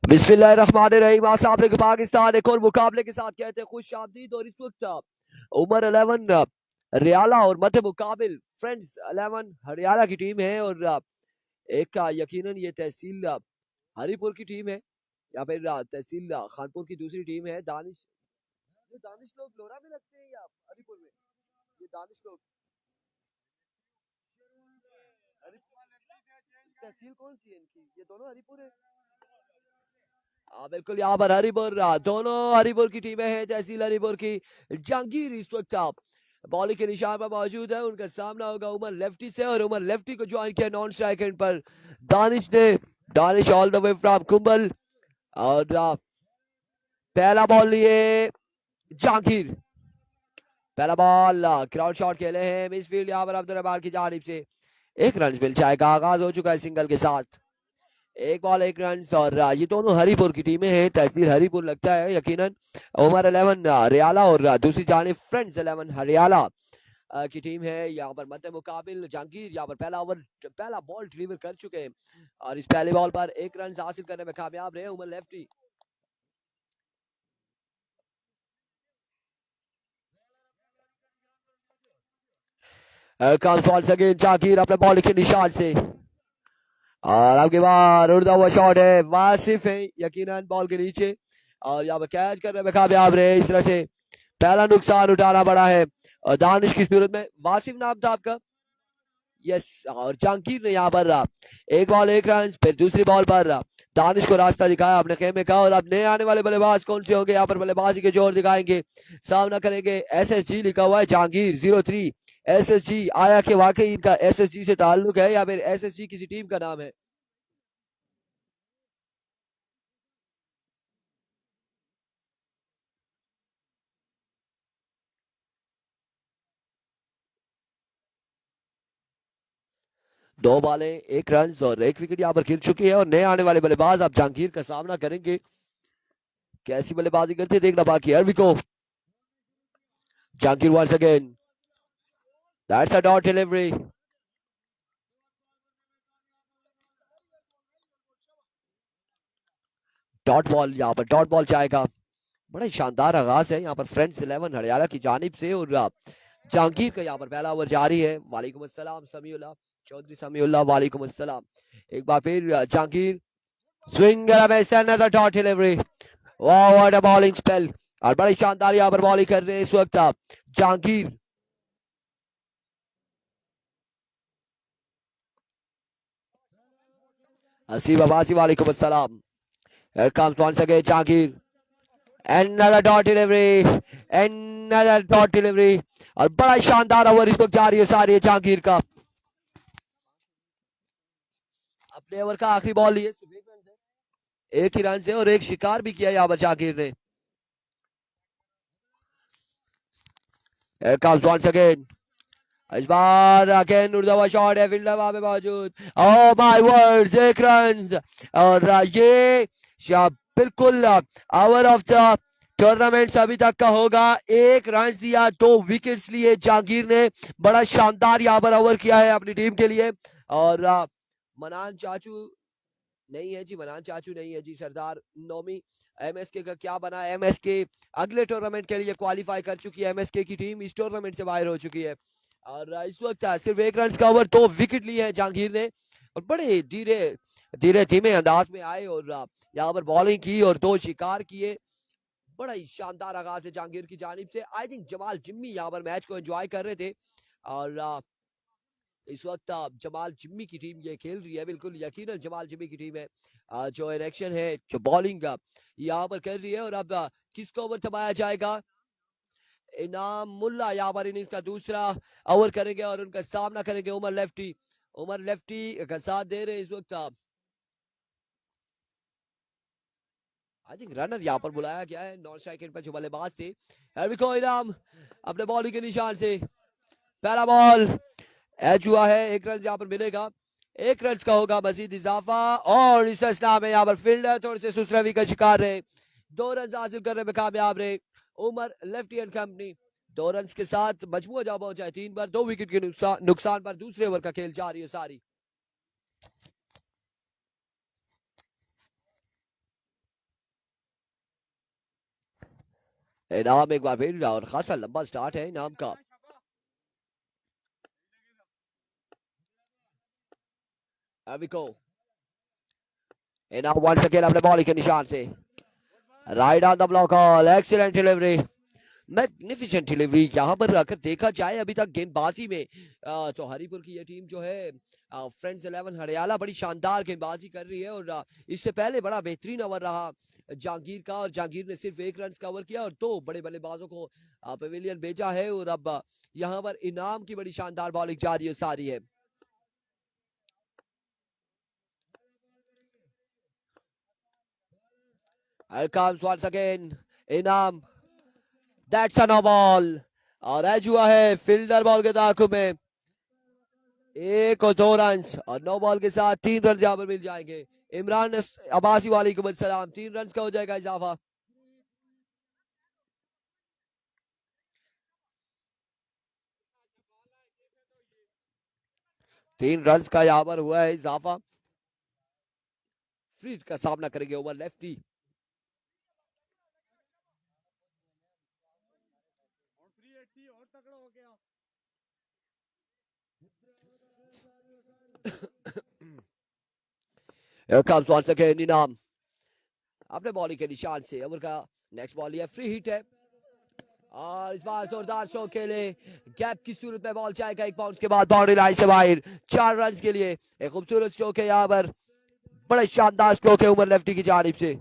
बिस्मिल्लाहिर्रहमानिर्रहीम। अस्सलाम वालेकुम। पाकिस्तान एक और मुकाबले के साथ कहते हैं खुश आमदीद। और इस वक्त उमर 11 रियाला और मध्य मुकाबिल फ्रेंड्स 11 हरियाणा की टीम है और एक का यकीनन ये तहसील हरीपुर की टीम है या फिर तहसील खानपुर की दूसरी टीम है। दानिश, ये दानिश लोग लोरा में लगते हैं या हरीपुर में? ये दानिश लोग तहसील कौन सी है इनकी? ये दोनों हरीपुर है। हाँ बिल्कुल, यहाँ पर हरिपुर दोनों हरिपुर की टीमें हैं। तहसील हरिपुर की जहांगीर इस वक्त आप बॉलिंग के निशान पर मौजूद है। उनका सामना होगा उमर लेफ्टी से और उमर लेफ्टी को ज्वाइन किया नॉन स्ट्राइक एंड पर दानिश ने। Danish all the way from Kumbal और पहला बॉल लिए जहांगीर। पहला बॉल ग्राउंड शॉट खेले हैं मिसफील्ड यहाँ पर अब्दुल रहमान की जानिब से। एक रन मिल जाएगा। आगाज हो चुका है सिंगल के साथ। एक बॉल एक रन और ये दोनों हरिपुर की टीमें हैं। तहसील हरिपुर लगता है यकीनन उमर 11 रियाला और दूसरी जानिब फ्रेंड्स 11 हरियाला की टीम है। यहाँ पर मध्य मुकाबिल जहांगीर यहाँ पर पहला बॉल डिलीवर कर चुके हैं और इस पहले बॉल पर एक रन हासिल करने में कामयाब रहे उमर लेफ्टी। जहांगीर अपने बॉल के निशान से और आपके बाद उड़ता हुआ शॉट है। वासिफ है यकीनन बॉल के नीचे और यहाँ पर कैच करने में कामयाब रहे। इस तरह से पहला नुकसान उठाना पड़ा है और दानिश की सूरत में। वासिफ नाम था आपका? यस। और जहांगीर ने यहाँ पर एक बॉल एक रन। फिर दूसरी बॉल पर दानिश को रास्ता दिखाया अपने खेमे का। और अब नए आने वाले बल्लेबाज कौन से होंगे? यहाँ पर बल्लेबाजी के जोर दिखाएंगे, सामना करेंगे। SSG लिखा हुआ है जहांगीर 03 SSG। आया कि वाकई इनका SSG से ताल्लुक है या फिर SSG किसी टीम का नाम है? दो बालें एक रन और एक विकेट यहाँ पर गिर चुकी है और नए आने वाले बल्लेबाज अब जहांगीर का सामना करेंगे। कैसी बल्लेबाजी करते देखना बाकी है। को Jahangir once again, that's a dot delivery. Dot ball, यहाँ पर डॉट बॉल जाएगा। बड़ा ही शानदार आगाज है यहाँ पर फ्रेंड्स 11 हरियाणा की जानिब से और जहांगीर का यहाँ पर पहला ओवर जारी है। वालेकुम अस्सलाम समीउल्लाह चौधरी समीउल्लाह, वालेकुम अस्सलाम। एक बार फिर Jahangir swing another dot delivery. वाह व्हाट अ बॉलिंग स्पेल। और बड़ी शानदार यहाँ पर बॉलिंग कर रहे हैं इस वक्त जहांगीर। हसीब अब्बासी वालेकुम अस्सलाम। Here comes once again Jahangir. Another dot delivery. Another dot delivery. और बड़ा शानदार ओवर इस वक्त जारी है सारी जहांगीर का। अपने ओवर का आखिरी बॉल लिए सिर्फ एक रन से, एक ही रन से और एक शिकार भी किया यहाँ पर जहांगीर ने। Here comes once again. इस बार अगेन उड़ता हुआ शॉट है, फील्डर वहां पे मौजूद। ओह माय वर्ड्स, एक रन। और ये बिल्कुल ओवर ऑफ द टूर्नामेंट अभी तक का होगा। एक रन दिया, दो विकेट्स लिए जहांगीर ने। बड़ा शानदार यहाँ पर ओवर किया है अपनी टीम के लिए। और मनान चाचू नहीं है जी, मनान चाचू नहीं है जी, सरदार नौमी MSK का क्या बना? MSK अगले टूर्नामेंट के लिए क्वालिफाई कर चुकी है। MSK की टीम इस टूर्नामेंट से बाहर हो चुकी है और इस वक्त सिर्फ एक रन का ओवर, दो विकेट लिए हैं जहांगीर ने और बड़े धीरे धीरे धीमे अंदाज में आए और यहाँ पर बॉलिंग की और दो शिकार किए। बड़ा ही शानदार आगाज है जहांगीर की जानिब से। आई थिंक जमाल जिम्मी यहाँ पर मैच को एंजॉय कर रहे थे और इस वक्त जमाल जिम्मी की टीम ये खेल रही है। बिल्कुल यकीनन जमाल जिम्मी की टीम है जो इलेक्शन है, जो बॉलिंग यहाँ पर कर रही है। और अब किसको ओवर थमाया जाएगा? इनाम मुल्ला यहाँ पर इनिंग्स का दूसरा ओवर करेंगे और उनका सामना करेंगे उमर लेफ्टी। उमर लेफ्टी का साथ दे रहे हैं इस वक्त। आई थिंक रनर यहाँ पर बुलाया गया है नॉन स्ट्राइक पर जो बल्लेबाज थे। इनाम अपने बॉलिंग के निशान से पहला बॉल एच हुआ है, एक रन यहाँ पर मिलेगा। एक रन का होगा मजीद इजाफा और इस असना में यहाँ पर फील्डर थोड़े से सुसरवी का शिकार रहे, दो रन हासिल करने में कामयाब रहे उमर लेफ्टी एंड कंपनी। दो रन के साथ मजमूआ जा पहुंचा है 3 पर, 2 विकेट के नुकसान पर दूसरे ओवर का खेल जारी है सारी। इनाम एक बार फिर और खासा लंबा स्टार्ट है इनाम का। अविको इनाम वन सेकेंड अपने बॉल के निशान से right on the block all excellent delivery magnificent delivery. यहाँ पर अगर देखा जाए अभी तक गेंदबाजी में तो हरिपुर की ये टीम जो है फ्रेंड्स 11 हरियाणा बड़ी शानदार गेंदबाजी कर रही है और इससे पहले बड़ा बेहतरीन ओवर रहा जहांगीर का और जहांगीर ने सिर्फ 1 रन कवर किया और 2 बड़े बल्लेबाजों को पवेलियन भेजा है और अब यहाँ पर इनाम की बड़ी शानदार बॉलिंग जारी सारी है। comes once again इनाम दैट्स अ नो बॉल और एज हुआ है फील्डर बॉल के दाखों में 1 और 2 रन और 9 बॉल के साथ 3 रन यहाँ पर मिल जाएंगे। इमरान अब्बासी वालेकुम अस्सलाम 3 रन का हो जाएगा इजाफा। तीन रन का यहाँ पर हुआ है इजाफा। फ्रीज का सामना करेंगे over lefty. Here comes once again इनाम अपने बॉलिंग के निशान से ओवर का नेक्स्ट बॉल है फ्री हिट है और इस बार जोरदार शॉट के लिए गैप की सूरत में बॉल जाएगा एक बाउंस के बाद बाउंड्री लाइन से बाहर 4 रन के लिए एक खूबसूरत स्ट्रोक है यहाँ पर बड़ा शानदार स्ट्रोक है उमर लेफ्टी की जानिब से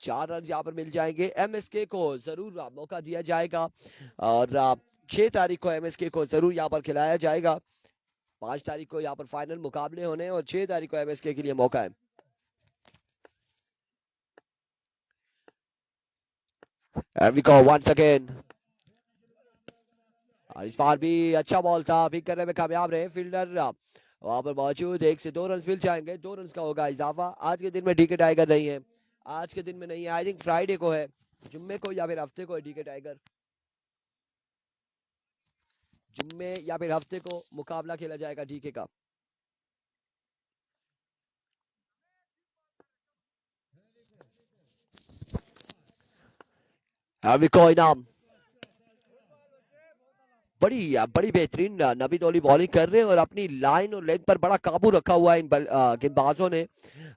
4 रन यहाँ पर मिल जाएंगे। एमएसके को जरूर मौका दिया जाएगा और 6 तारीख को एमएसके को जरूर यहाँ पर खिलाया जाएगा। 5 तारीख को यहाँ पर फाइनल मुकाबले होने और 6 तारीख को एमएसके के लिए मौका है। And we go once again. इस बार भी अच्छा बॉल था पिक करने में कामयाब रहे फील्डर वहां पर मौजूद 1 से 2 रन मिल जाएंगे 2 रन का होगा इजाफा। आज के दिन में डीके टाइगर नहीं है आज के दिन में नहीं है आई थिंक फ्राइडे को है जुम्मे को या फिर हफ्ते को है डीके टाइगर जुम्मे या फिर हफ्ते को मुकाबला खेला जाएगा डीके का। अभी कोई नाम बड़ी बेहतरीन नबी तोली बॉलिंग कर रहे हैं और अपनी लाइन और लेंथ पर बड़ा काबू रखा हुआ है इन गेंदबाजों ने।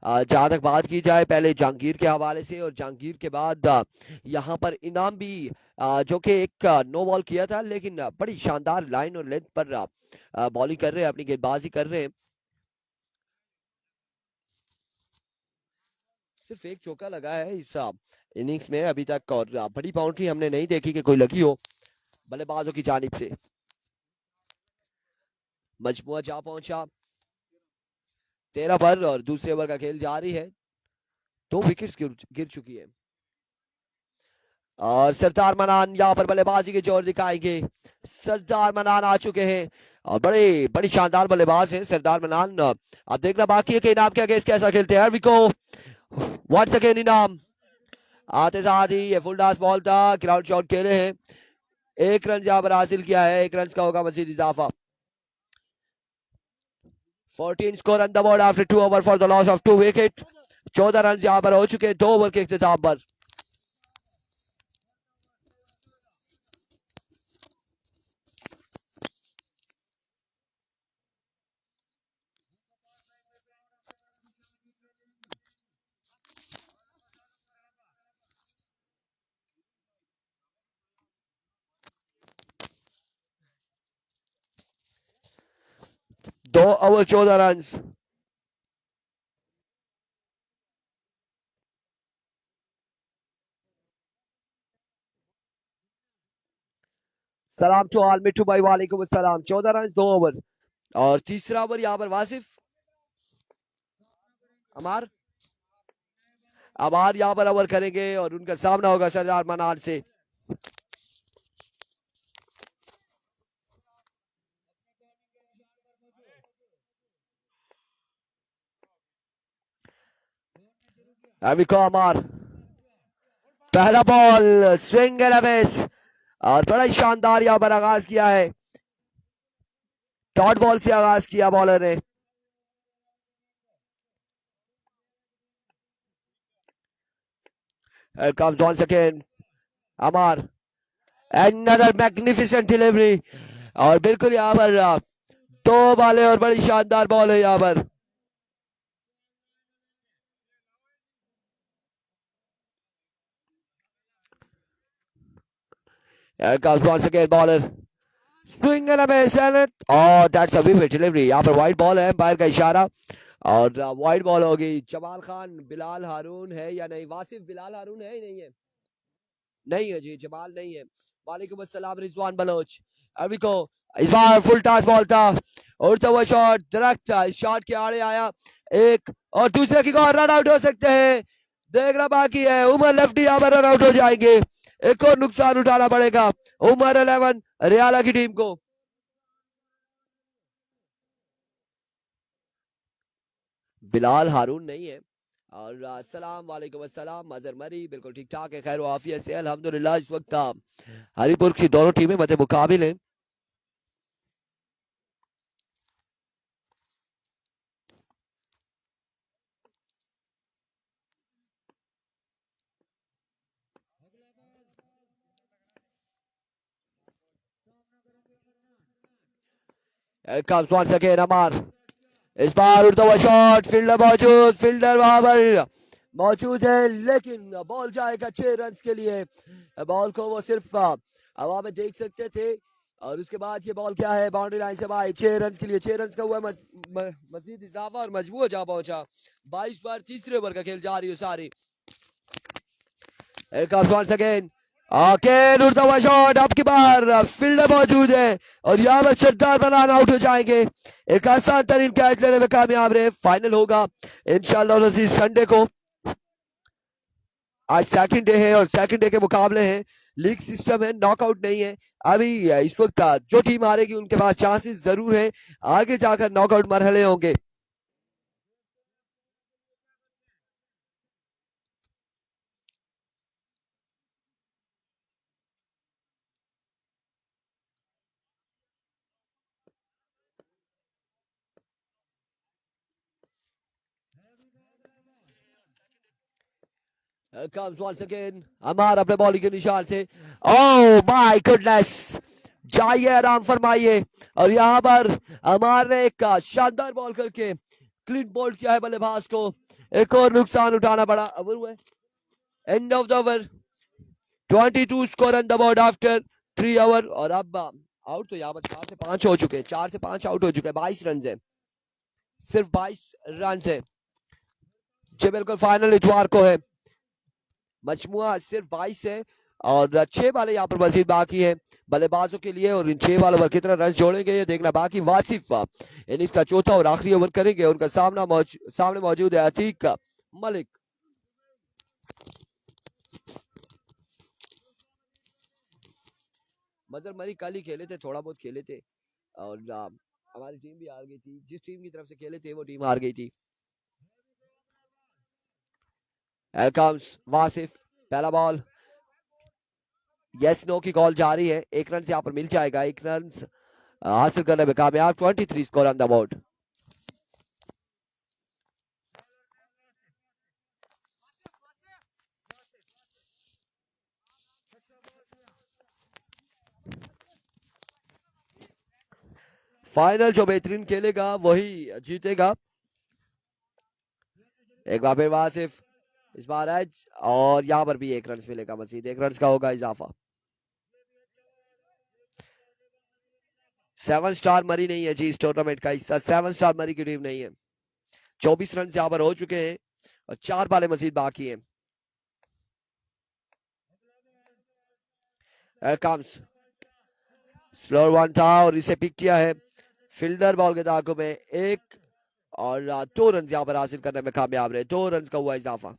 जहां तक बात की जाए पहले जहांगीर के हवाले से और जहांगीर के बाद यहाँ पर इनाम भी जो कि एक नो बॉल किया था लेकिन बड़ी शानदार लाइन और लेंथ पर बॉलिंग कर रहे हैं अपनी गेंदबाजी कर रहे हैं। सिर्फ एक चौका लगा है इस इनिंग्स में अभी तक और बड़ी बाउंड्री हमने नहीं देखी कि कोई लगी हो बल्लेबाजों की जानिब से। मजमुआ जा पहुंचा 13 पर और दूसरे ओवर का खेल जारी है 2 विकेट्स गिर चुकी है और सरदार मनान यहाँ पर बल्लेबाजी के जोर दिखाएंगे। सरदार मनान आ चुके हैं और बड़ी शानदार बल्लेबाज हैं सरदार मनान। अब देखना बाकी है कि इनाम के अगेंस्ट कैसा खेलते हैं। विको वंस अगेन इनाम आते साथ ही ये फुल डांस बॉल था ग्राउंड शॉट खेले हैं 1 रन यहाँ पर हासिल किया है 1 रन का होगा मजीद इजाफा। 14 score on the board after 2 over for the loss of 2 wicket 14 run यहाँ पर हो चुके 2 ओवर के इख्तिताम पर। दो ओवर 14 रन। सलाम टू ऑल मिट्टू भाई वालेकुम अस्सलाम 14 रन 2 ओवर और तीसरा ओवर यहाँ पर वासिफ अमार अमार यहाँ पर ओवर करेंगे और उनका सामना होगा सरदार मनान से। अमिको अमार पहला ball swing and a miss और बड़ा ही शानदार यहाँ पर आगाज किया है डॉट बॉल से आगाज किया बॉलर ने। Here comes once again Amar. Another magnificent delivery. और बिल्कुल यहाँ पर दो बॉलें और बड़ी शानदार बॉल है यहाँ पर. Here comes once again bowler. Swing and a miss and it. Oh, that's a vivid delivery. यहाँ पर वाइड बॉल है, एम्पायर का इशारा और वाइड बॉल होगी. जमाल खान बिलाल हारून है या नहीं? वासिफ बिलाल हारून है ही नहीं है? नहीं है जी, जमाल नहीं है. वालेकुम अस्सलाम रिजवान बलोच. अभी को इस बार फुल टॉस बॉल था, उड़ता हुआ शॉट डायरेक्ट था, इस शॉट के आड़े आया एक और दूसरे की और रन आउट हो सकते हैं. देखना बाकी है. उमर लेफ्टी यहाँ पर रन आउट हो जाएंगे. एक और नुकसान उठाना पड़ेगा उमर 11 रियाला की टीम को. बिलाल हारून नहीं है. और अस्सलाम वालेकुम अस्सलाम. अजहर मरी बिल्कुल ठीक ठाक है, खैर आफियत से अल्हम्दुलिल्लाह. इस वक्त हरिपुर की दोनों टीमें मध्य मुकाबिल हैं. Here comes once again Amar. इस बार उड़ता हुआ शॉट, फील्डर मौजूद, फील्डर वहां पर मौजूद है लेकिन बॉल जाएगा 6 रन के लिए. बॉल को वो सिर्फ हवा में देख सकते थे और उसके बाद ये बॉल क्या है, बाउंड्री लाइन से बाहर. 6 रन के लिए, 6 रन का हुआ मजीद इजाफा और मजबूर जा पहुंचा. 22 बार तीसरे ओवर का खेल जारी है सारी. Here comes once again. Again उड़ता हुआ शॉट, अब की बार फील्डर मौजूद है और यहाँ पर सरदार बनाना आउट हो जाएंगे. एक आसान तरीन कैच लेने में कामयाब रहे. फाइनल होगा इंशाल्लाह संडे को. आज सेकंड डे है और सेकंड डे के मुकाबले हैं. लीग सिस्टम है, नॉकआउट नहीं है. अभी इस वक्त जो टीम हारेगी उनके पास चांसेस जरूर है, आगे जाकर नॉकआउट मरहले होंगे. Comes once again अमार अपने बॉलिंग के निशान से. ओह माय गुडनेस, जाइए आराम फरमाइए. और यहाँ पर अमार ने एक शानदार बॉल करके क्लीन बोल्ड किया है बल्लेबाज को. एक और नुकसान उठाना पड़ा. ओवर हुआ, end of the over. 22 score on the board after 3 over. और अब आउट तो यहाँ पर 4 से 5 हो चुके हैं, 4 से 5 आउट हो चुके हैं. 22 रन है, सिर्फ 22 रन है जी. बिल्कुल फाइनल इतवार को है. मजमुआ सिर्फ 22 है और 6 वाले यहाँ पर मजीद बाकी है बल्लेबाजों के लिए. और इन 6 वालों पर कितना रन जोड़ेंगे ये देखना बाकी. वासिफ इनिंग्स का चौथा और आखिरी ओवर करेंगे. उनका सामने मौजूद है अतीक मलिक. मदर मरी कल ही खेले थे, थोड़ा बहुत खेले थे और हमारी टीम भी हार गई थी. जिस टीम की तरफ से खेले थे वो टीम हार गई थी. Here comes वासिफ, पहला बॉल. यस नो की कॉल जारी है. 1 रन से यहाँ पर मिल जाएगा, 1 रन हासिल करने में कामयाब. 23 score on the board. Final जो बेहतरीन खेलेगा वही जीतेगा. एक बार फिर वासिफ, इस बार एज और यहाँ पर भी 1 रन मिलेगा, मजीद 1 रन का होगा इजाफा. 7 स्टार मरी नहीं है जी इस टूर्नामेंट का हिस्सा. 7 स्टार मरी की टीम नहीं है. 24 रन यहाँ पर हो चुके हैं और 4 बालें मजीद बाकी हैं. स्लोअर वन था और इसे पिक किया है फील्डर बॉल के दागों में. 1 और 2 रन यहाँ पर हासिल करने में कामयाब रहे. 2 रन का हुआ इजाफा.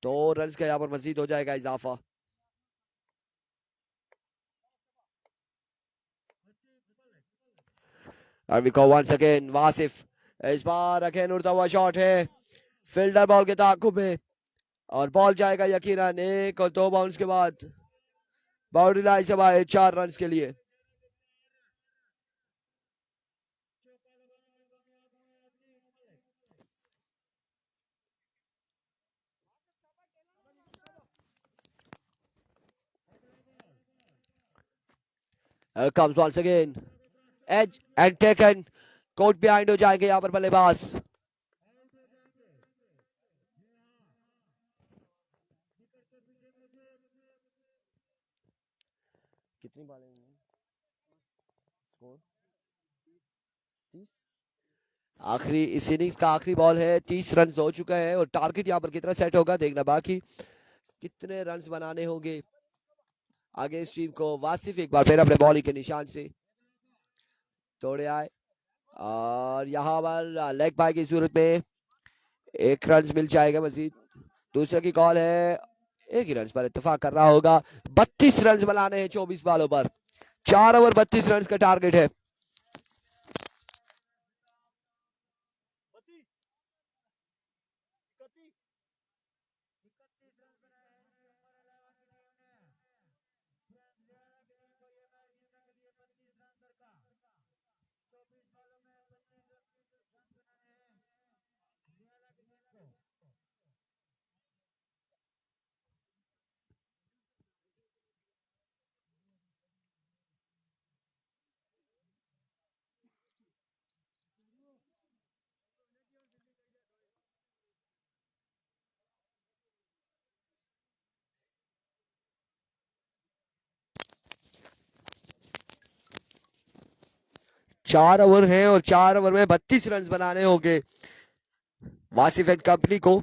2 रन का यहाँ पर मजीद हो जाएगा इजाफा. वंस अगेन वासिफ, इस बार अगेन उड़ता हुआ शॉट है फील्डर बॉल के ताकुब में और बॉल जाएगा यकीनन 1 और 2 बाउंस के बाद बाउंड्री लाइन से बाहर 4 रन के लिए. Comes once again. Edge and taken. Court behind हो जाएंगे यहाँ पर बल्लेबाज. कितनी बॉलें हैं? स्कोर 30. आखिरी इस इनिंग्स का आखिरी बॉल है. 30 रन हो चुका है और टारगेट यहाँ पर कितना सेट होगा देखना बाकी. कितने रन बनाने होंगे आगे इस टीम को. वासिफ एक बार फिर अपने बॉलिंग के निशान से तोड़े आए और यहाँ पर लेग बाय की सूरत में 1 रन मिल जाएगा मजीद. दूसरे की कॉल है. 1 ही रन पर इत्तेफाक कर रहा होगा. 32 रन बनाने हैं 24 बॉलों पर. 4 ओवर 32 रन का टारगेट है. चार ओवर हैं और 4 ओवर में 32 रन बनाने होंगे वासिफ एंड कंपनी को.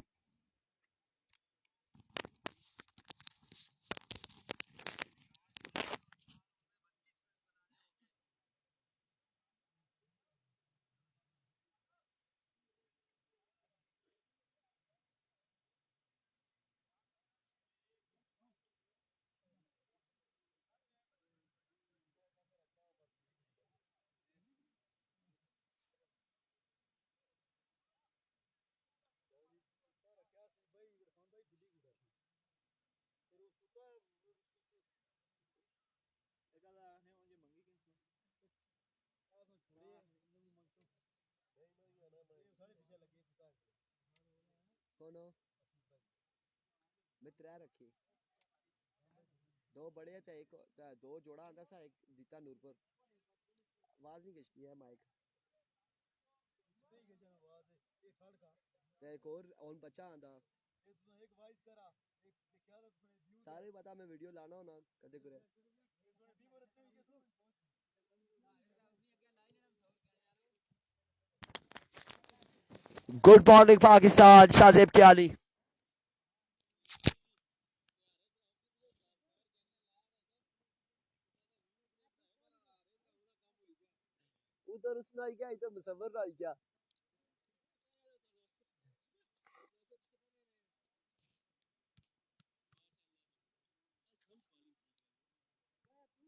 मित्र रखी 2 बड़े थे. एक 2 जोड़ा आंदा सा. एक जीता नूरपुर. आवाज नहीं गश्ती है माइक. एक और ऑन बच्चा आंदा. सारे बता मैं वीडियो लाना हो ना कदे करे. Good morning Pakistan. शाजिब कियानी. उधर उसने आई क्या इधर मुसव्वर आई क्या.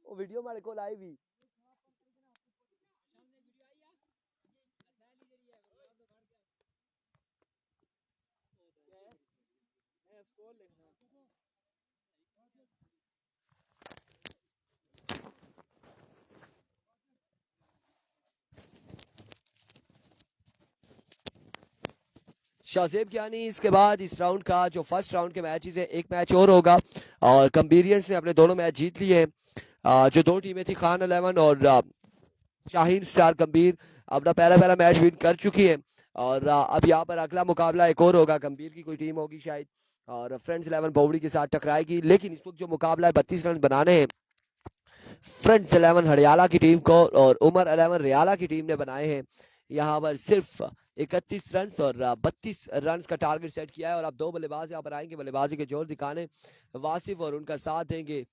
वो वीडियो मेरे को लाई भी. शाजिब कियानी. इसके बाद इस राउंड का जो फर्स्ट राउंड के मैचेस है एक मैच और होगा और कंबीरियंस ने अपने दोनों मैच जीत लिए हैं. जो 2 टीमें थी खान 11 और शाहीन स्टार गंभीर अपना पहला मैच विन कर चुकी है और अब यहाँ पर अगला मुकाबला एक और होगा. गंभीर की कोई टीम होगी शायद और फ्रेंड्स 11 बोवड़ी के साथ टकराएगी. लेकिन इस वक्त जो मुकाबला है 32 रन बनाने हैं फ्रेंड्स 11 हरियाणा की टीम को और उमर 11 रियाला की टीम ने बनाए हैं. यहाँ पर सिर्फ 31 रन और 32 रन का टारगेट सेट किया है और अब 2 बल्लेबाज यहाँ पर आएंगे बल्लेबाजी के जोर दिखाने. वासिफ और उनका साथ देंगे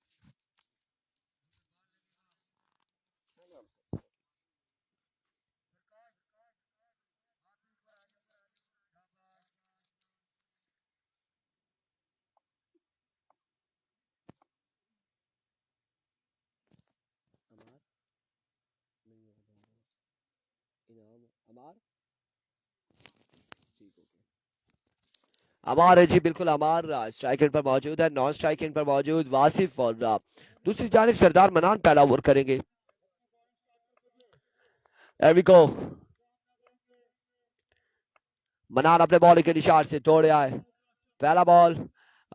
अमार है जी. बिल्कुल अमार स्ट्राइक एंड पर मौजूद है. नॉन स्ट्राइक एंड पर मौजूद वासिफ और दूसरी जानिब सरदार मनान पहला ओवर करेंगे. एविको मनान अपने बॉलिंग के निशान से तोड़े आए. पहला बॉल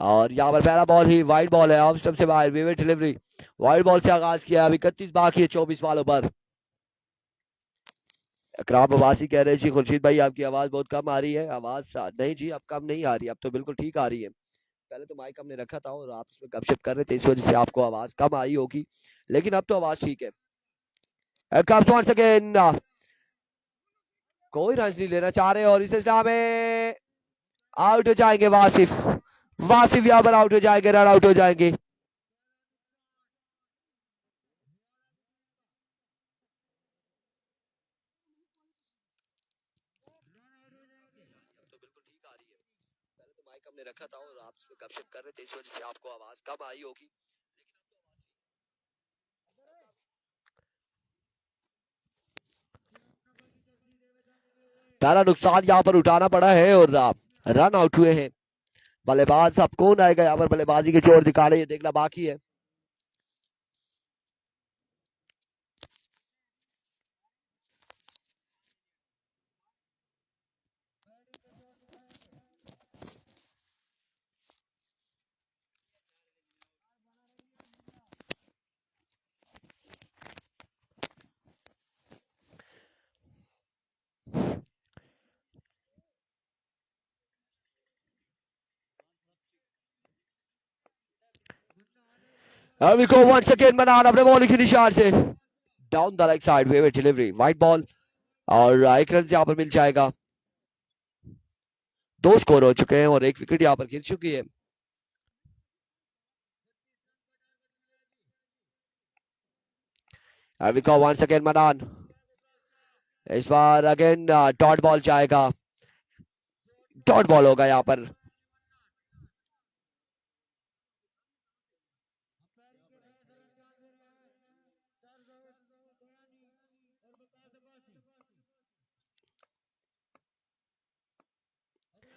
और यहाँ पर पहला बॉल ही वाइड बॉल है, ऑफ स्टंप से बाहर, विविड डिलीवरी, वाइड बॉल से आगाज किया। अभी 31 बाकी है 24 बॉलों पर। अकराम अब्बासी कह रहे हैं जी खुर्शीद भाई आपकी आवाज बहुत कम आ रही है। आवाज नहीं जी, अब कम नहीं आ रही, अब तो बिल्कुल ठीक आ रही है। पहले तो माइक हमने रखा था और आप इसमें गपशप कर रहे थे, इस वजह से आपको आवाज कम आई होगी, लेकिन अब तो आवाज ठीक है। कम्स वंस अगेन, कोई रन नहीं लेना चाह रहे और इस में आउट हो जाएंगे वासिफ। वासिफ यहाँ पर आउट हो जाएंगे, रन आउट हो जाएंगे। तो बिल्कुल ठीक आ रही है। पहले तो माइक हमने रखा था और आप इसमें गपशप कर रहे थे, इस वजह से आपको आवाज कम आई होगी। पहला नुकसान यहाँ पर उठाना पड़ा है और रन आउट हुए हैं। बल्लेबाज अब कौन आएगा यहाँ पर बल्लेबाजी के जोर दिखाने, ये देखना बाकी है। We go once again मनान अपने बॉलिंग के निशान से down the leg side, way delivery, wide ball और एक रन यहाँ पर मिल जाएगा। 2 स्कोर हो चुके हैं और 1 विकेट यहाँ पर गिर चुकी है। We go once again मनान, इस बार अगेन डॉट बॉल जाएगा, डॉट बॉल होगा यहाँ पर।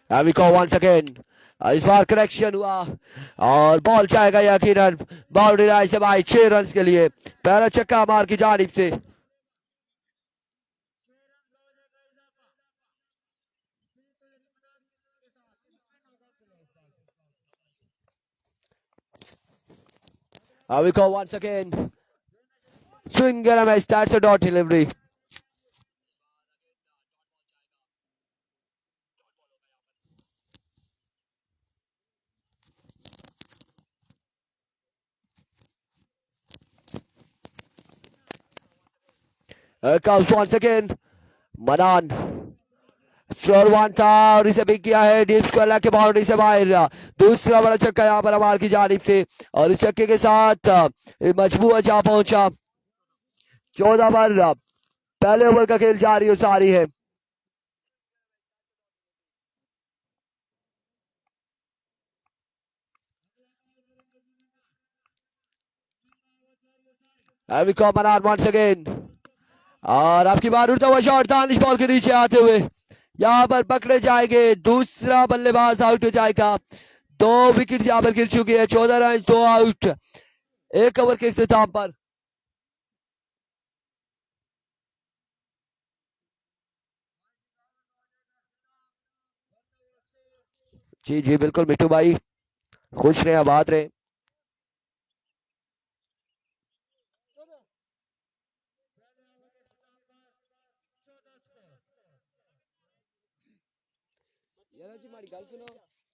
We go once again, इस बार करेक्शन हुआ और बॉल जाएगा यकीनन बाउंड्री लाइन से भाई 6 रन के लिए। पहला चक्का मार की जानिब से। We go once again, swing and a miss, that's a dot delivery. Comes once again मनान, श्योर वन था और इसे पिक किया है डीप स्क्वायर के बाउंड्री से बाहर। दूसरा बड़ा छक्का यहाँ पर हमार की जानिब से और इस छक्के के साथ मजबूर जा पहुंचा। 14 पर पहले ओवर का खेल जारी और सारी है। मनान वंस अगेन और आपकी बार उड़ता हुआ शॉट दानिश बॉल के नीचे आते हुए यहाँ पर पकड़े जाएंगे। दूसरा बल्लेबाज आउट हो जाएगा। 2 विकेट यहाँ पर गिर चुकी है। 14 रन 2 आउट 1 ओवर के इख्तिताम पर। जी जी बिल्कुल मिट्टू भाई, खुश रहे आबाद रहे। यार जी हमारी गल सुनो,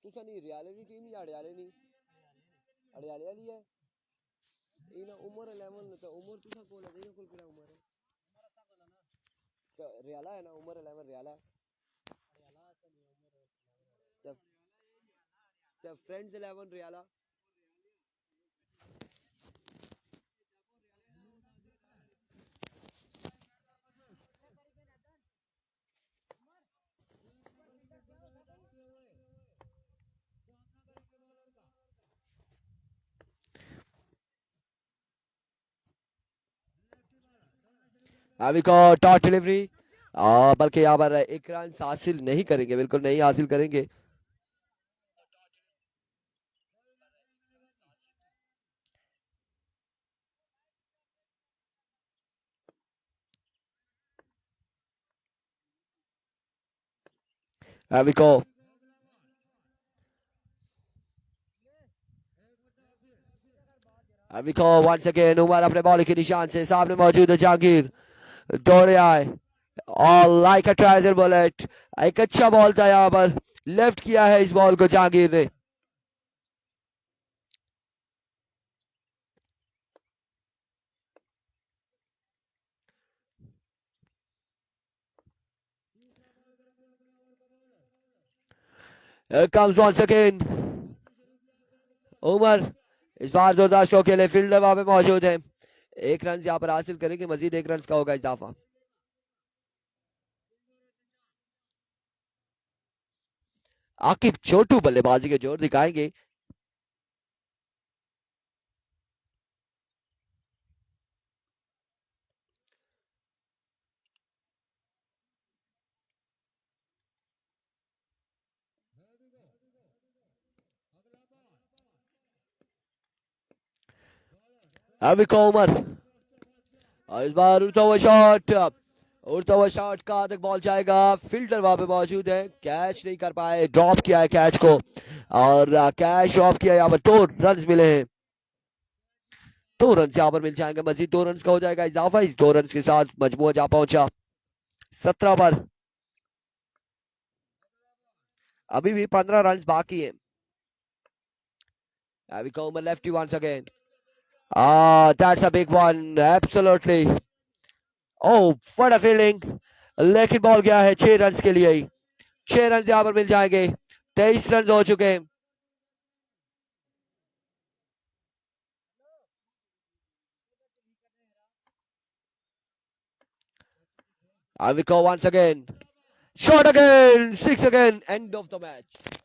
तुसा नहीं रियाले दी टीम या अड़याले नहीं? अड़याले वाली है इना उमर 11 तो उमर तुसा कोल है, इना कोल किना उमर है तो रियाला है ना, उमर 11 रियाला तो फ्रेंड्स 11 रियाला। अभी को टॉस डिलीवरी, बल्कि यहाँ पर 1 रन हासिल नहीं करेंगे, बिल्कुल नहीं हासिल करेंगे। अभी को अभी को वंस अगेन उमर अपने बॉल के निशान से सामने मौजूद है जहांगीर दौड़े आए और लाइक अ ट्राइजर बुलेट एक अच्छा बॉल था यहाँ पर लेफ्ट किया है इस बॉल को जहांगीर ने Here comes once again Umar इस बार जोरदार स्ट्रोक के लिए फील्डर वहां पे मौजूद है एक रन यहाँ पर हासिल करेंगे मजीद एक रन का होगा इजाफा आकिब छोटू बल्लेबाजी के जोर दिखाएंगे अभी को उमर और इस बार उड़ता हुआ शॉट कहां तक बॉल जाएगा फील्डर वहां पे मौजूद है कैच नहीं कर पाए ड्रॉप किया है कैच को और कैच ड्रॉप किया यहाँ पर 2 रन मिले हैं 2 रन यहाँ पर मिल जाएंगे मजीद 2 रन का हो जाएगा इजाफा इस 2 रन के साथ मजमूआ जा पहुंचा 17 पर अभी भी 15 रन बाकी है अभी को Umar lefty once again that's a big one absolutely oh what a fielding लेकिन बॉल गया है 6 रन के लिए 6 रन यहाँ पर मिल जाएंगे 23 रन हो चुके हैं Aviko once again shot again 6 again end of the match